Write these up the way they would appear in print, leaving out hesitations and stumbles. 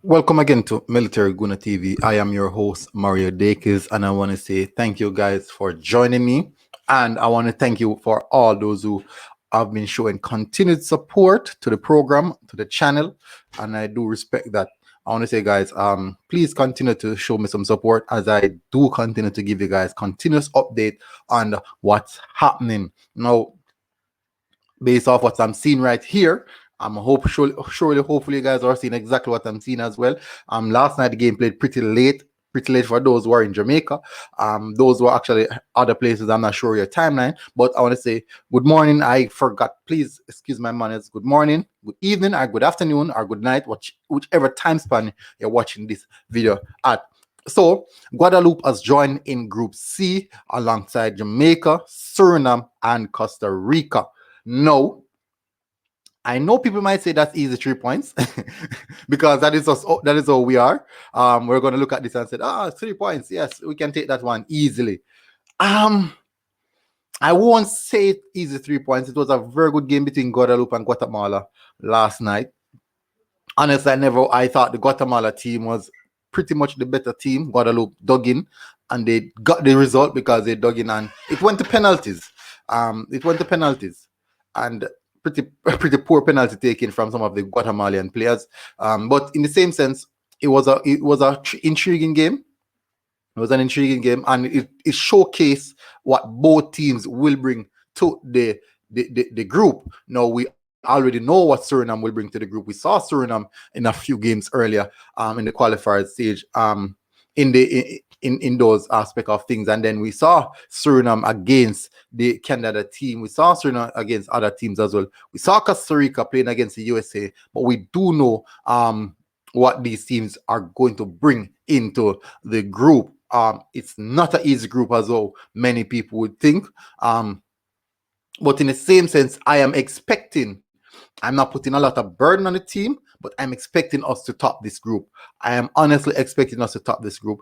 Welcome again to Military Guna TV. I am your host, Mario Dakis, and I want to say thank you guys for joining me. And I want to thank you for all those who have been showing continued support to the program, to the channel, and I do respect that. I want to say, guys, please continue to show me some support as I do continue to give you guys continuous update on what's happening. Now, based off what I'm seeing right here, hopefully you guys are seeing exactly what I'm seeing as well. Last night the game played pretty late for those who are in Jamaica. Those were actually other places. I'm not sure your timeline, but I want to say good morning. I forgot. Please excuse my manners. Good morning, good evening, or good afternoon, or good night, whichever time span you're watching this video at. So Guadeloupe has joined in Group C alongside Jamaica, Suriname, and Costa Rica. No, I know people might say that's easy 3 points because that is us. That is how we are. We're going to look at this and say, 3 points. Yes, we can take that one easily. I won't say it easy 3 points. It was a very good game between Guadeloupe and Guatemala last night. Honestly, I thought the Guatemala team was pretty much the better team. Guadeloupe dug in and they got the result because they dug in and it went to penalties. And pretty poor penalty taken from some of the Guatemalan players. But in the same sense, it was a intriguing game. It was an intriguing game, and it showcased what both teams will bring to the group. Now we already know what Suriname will bring to the group. We saw Suriname in a few games earlier in the qualifier stage. In those aspects of things, and then we saw Suriname against the Canada team. We saw Suriname against other teams as well. We saw Costa Rica playing against the USA, but we do know what these teams are going to bring into the group. It's not an easy group as well, many people would think. But in the same sense, I'm not putting a lot of burden on the team, but I'm expecting us to top this group. I am honestly expecting us to top this group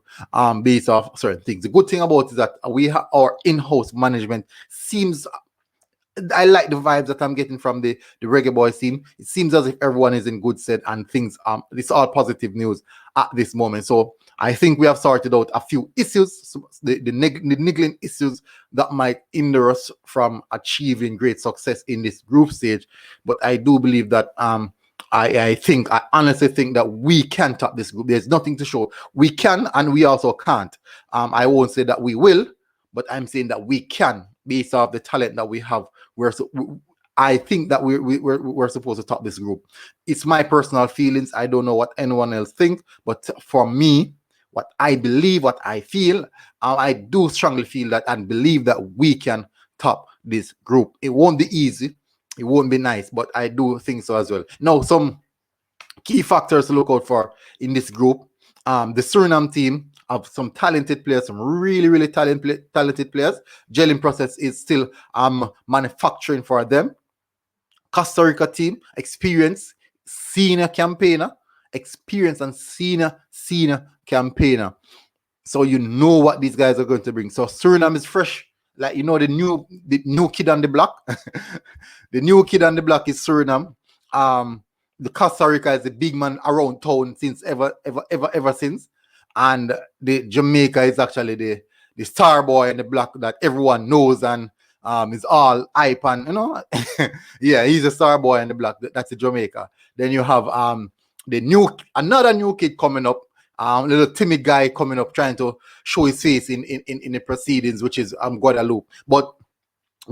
based off certain things. The good thing about it is that our in-house management seems... I like the vibes that I'm getting from the Reggae Boyz team. It seems as if everyone is in good stead and things, it's all positive news at this moment. So I think we have sorted out a few issues, the niggling issues that might hinder us from achieving great success in this group stage. But I do believe that I honestly think that we can top this group. There's nothing to show. We can, and we also can't. I won't say that we will, but I'm saying that we can, based off the talent that we have. I think that we're supposed to top this group. It's my personal feelings. I don't know what anyone else thinks, but for me, what I believe, what I feel, I do strongly feel that and believe that we can top this group. It won't be easy. It won't be nice, but I do think so as well. Now, some key factors to look out for in this group. The Suriname team have some talented players, some really talented players. Gelling process is still manufacturing for them. Costa Rica team, experienced senior campaigner. So you know what these guys are going to bring. So Suriname is fresh. Like, you know, the new kid on the block. The new kid on the block is Suriname. The Costa Rica is the big man around town since ever since. And the Jamaica is actually the star boy in the block that everyone knows and is all hype and, you know. Yeah, he's a star boy in the block. That's the Jamaica. Then you have another new kid coming up. Little timid guy coming up trying to show his face in the proceedings, which is Guadeloupe. But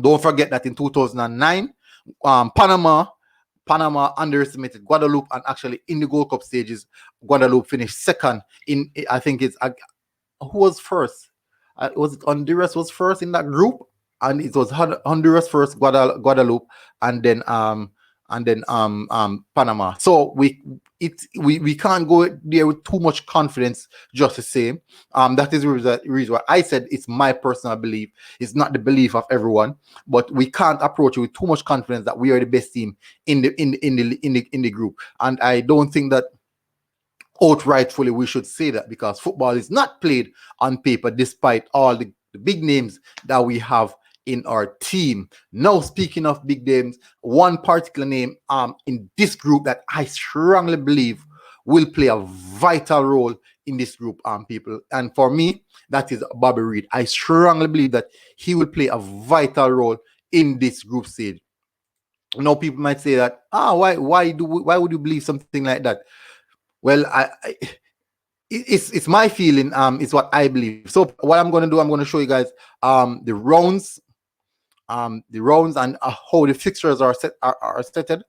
don't forget that in 2009, Panama underestimated Guadeloupe, and actually in the Gold Cup stages, Guadeloupe finished second in, I think it's, who was first? Was it Honduras was first in that group? And it was Honduras first, Guadeloupe, and then Panama. So we can't go there with too much confidence just the same. That is the reason why I said it's my personal belief. It's not the belief of everyone, but we can't approach it with too much confidence that we are the best team in the group. And I don't think that outrightfully we should say that, because football is not played on paper, despite all the big names that we have in our team. Now, speaking of big names, one particular name in this group that I strongly believe will play a vital role in this group, people. And for me, that is Bobby Reid. I strongly believe that he will play a vital role in this group stage. People might say that, why would you believe something like that? Well, it's my feeling. It's what I believe. So what I'm going to do, I'm going to show you guys the rounds and how the fixtures are setted.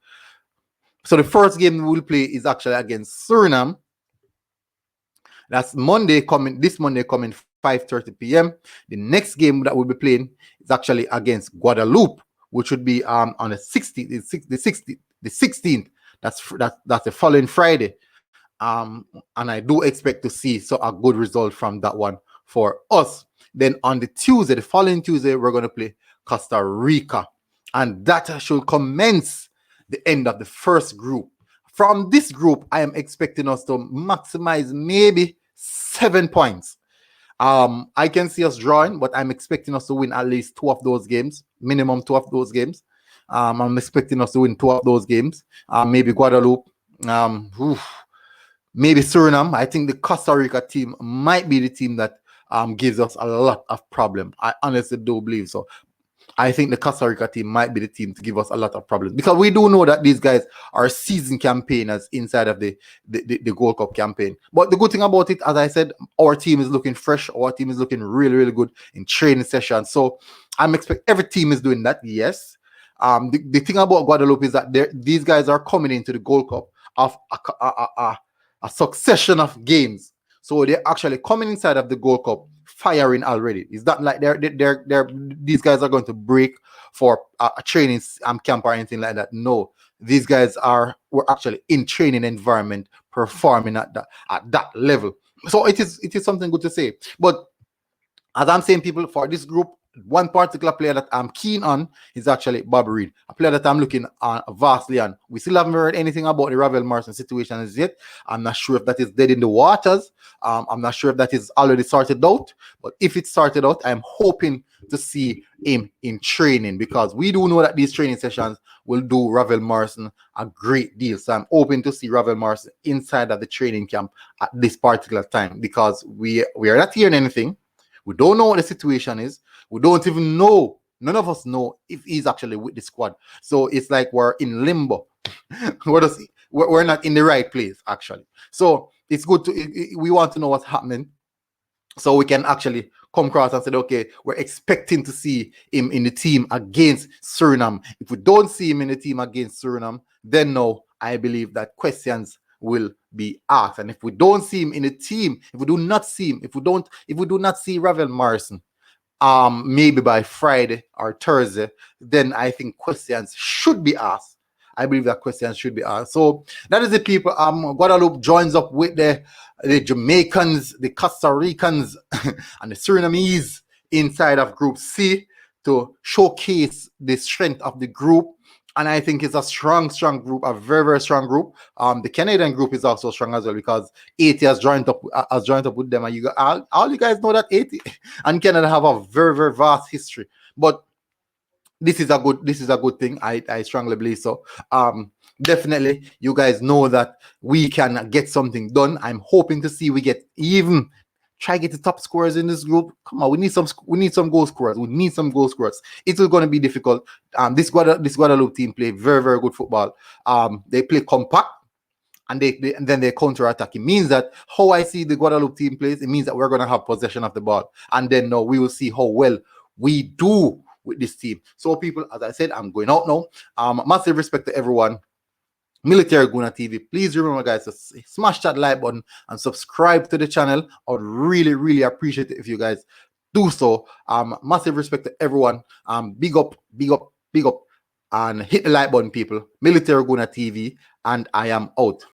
So the first game we'll play is actually against Suriname. That's this Monday coming 5:30 p.m. The next game that we'll be playing is actually against Guadeloupe, which would be on the 16th. That's the following Friday. And I do expect to see a good result from that one for us. Then on the following Tuesday, we're going to play Costa Rica, and that should commence the end of the first group. From this group, I am expecting us to maximize maybe 7 points. I can see us drawing, but I'm expecting us to win at least 2 of those games, minimum 2 of those games. I'm expecting us to win 2 of those games. Maybe Guadeloupe, maybe Suriname. I think the Costa Rica team might be the team that gives us a lot of problem. I honestly do believe so. I think the Costa Rica team might be the team to give us a lot of problems, because we do know that these guys are seasoned campaigners inside of the Gold Cup campaign. But the good thing about it, as I said, our team is looking fresh. Our team is looking really, really good in training sessions. So I'm expecting every team is doing that, yes. The thing about Guadeloupe is that these guys are coming into the Gold Cup of a succession of games. So they're actually coming inside of the Gold Cup firing already. It's not like these guys are going to break for a training camp or anything like that. No, these guys were actually in training environment performing at that level. So it is something good to say. But as I'm saying, people, for this group, one particular player that I'm keen on is actually Bobby Reid, a player that I'm looking vastly on. We still haven't heard anything about the Ravel Morrison situation as yet. I'm not sure if that is dead in the waters. I'm not sure if that is already sorted out. But if it's sorted out, I'm hoping to see him in training, because we do know that these training sessions will do Ravel Morrison a great deal. So I'm hoping to see Ravel Morrison inside of the training camp at this particular time, because we are not hearing anything. We don't know what the situation is. We don't even know. None of us know if he's actually with the squad. So it's like we're in limbo. We're not in the right place, actually. So it's good we want to know what's happening, so we can actually come across and say, okay, we're expecting to see him in the team against Suriname. If we don't see him in the team against Suriname, then no, I believe that questions will be asked. And if we don't see him in the team, if we do not see Ravel Morrison, maybe by Friday or Thursday, then I think questions should be asked. I believe that questions should be asked. So that is the people. Guadeloupe joins up with the Jamaicans, the Costa Ricans, and the Surinamese inside of Group C to showcase the strength of the group. And I think it's a strong group, a very, very strong group. The Canadian group is also strong as well, because Haiti has joined up with them. And all you guys know that Haiti and Canada have a very, very vast history. But this is a good thing. I strongly believe so. Definitely, you guys know that we can get something done. I'm hoping to see we get try to get the top scorers in this group. Come on, we need some goal scorers. It's going to be difficult. This Guadeloupe team play very, very good football. They play compact, and then they counter attack. It means that how I see the Guadeloupe team plays, it means that we're going to have possession of the ball, and then now we will see how well we do with this team. So people, as I said, I'm going out now. Massive respect to everyone. Military Guna TV, please remember, guys, to smash that like button and subscribe to the channel. I would really, really appreciate it if you guys do so. Massive respect to everyone. Big up, and hit the like button, people. Military Guna TV, and I am out.